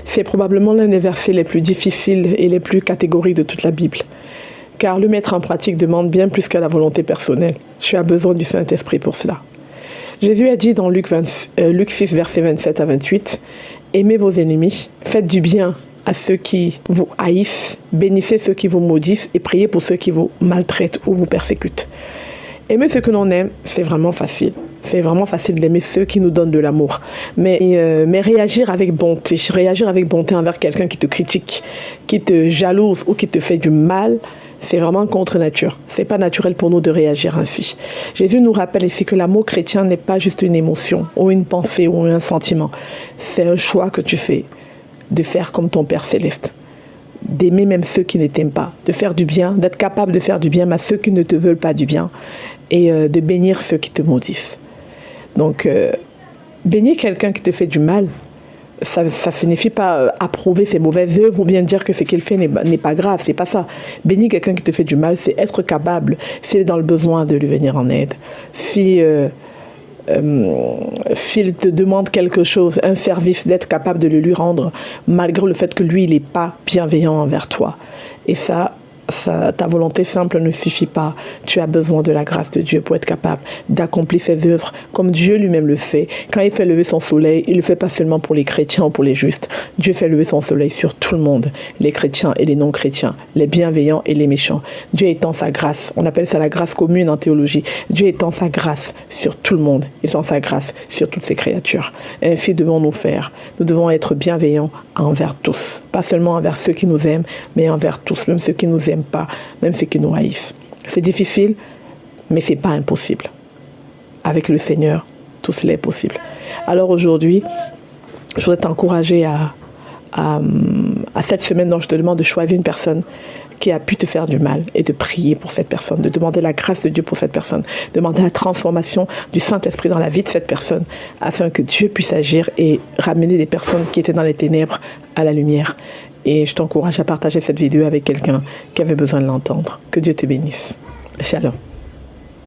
C'est probablement l'un des versets les plus difficiles et les plus catégoriques de toute la Bible. Car le mettre en pratique demande bien plus que la volonté personnelle. Tu as besoin du Saint-Esprit pour cela. Jésus a dit dans Luc 6, versets 27 à 28, « Aimez vos ennemis, faites du bien à ceux qui vous haïssent, bénissez ceux qui vous maudissent et priez pour ceux qui vous maltraitent ou vous persécutent. » Aimer ce que l'on aime, c'est vraiment facile. C'est vraiment facile d'aimer ceux qui nous donnent de l'amour. Mais réagir avec bonté envers quelqu'un qui te critique, qui te jalouse ou qui te fait du mal, c'est vraiment contre nature. C'est pas naturel pour nous de réagir ainsi. Jésus nous rappelle ici que l'amour chrétien n'est pas juste une émotion ou une pensée ou un sentiment. C'est un choix que tu fais de faire comme ton Père céleste. D'aimer même ceux qui ne t'aiment pas, de faire du bien, d'être capable de faire du bien à ceux qui ne te veulent pas du bien et de bénir ceux qui te maudissent. Donc, bénir quelqu'un qui te fait du mal, ça ne signifie pas approuver ses mauvaises œuvres ou bien dire que ce qu'il fait n'est pas grave, c'est pas ça. Bénir quelqu'un qui te fait du mal, c'est être capable, s'il est dans le besoin, de lui venir en aide. S'il te demande quelque chose, un service, d'être capable de le lui rendre, malgré le fait que lui, il n'est pas bienveillant envers toi. Et ça, ta volonté simple ne suffit pas. Tu as besoin de la grâce de Dieu pour être capable d'accomplir ses œuvres comme Dieu lui-même le fait. Quand il fait lever son soleil, il ne le fait pas seulement pour les chrétiens ou pour les justes. Dieu fait lever son soleil sur tout le monde, les chrétiens et les non-chrétiens, les bienveillants et les méchants. Dieu étend sa grâce. On appelle ça la grâce commune en théologie. Dieu étend sa grâce sur tout le monde. Il étend sa grâce sur toutes ses créatures. Ainsi devons-nous faire. Nous devons être bienveillants envers tous. Pas seulement envers ceux qui nous aiment, mais envers tous, même ceux qui nous aiment pas, même ceux qui nous haïssent. C'est difficile, mais c'est pas impossible. Avec le Seigneur, tout cela est possible. Alors aujourd'hui, je voudrais t'encourager à cette semaine dont je te demande de choisir une personne qui a pu te faire du mal et de prier pour cette personne, de demander la grâce de Dieu pour cette personne, demander la transformation du Saint-Esprit dans la vie de cette personne afin que Dieu puisse agir et ramener des personnes qui étaient dans les ténèbres à la lumière. Et je t'encourage à partager cette vidéo avec quelqu'un qui avait besoin de l'entendre. Que Dieu te bénisse. Shalom.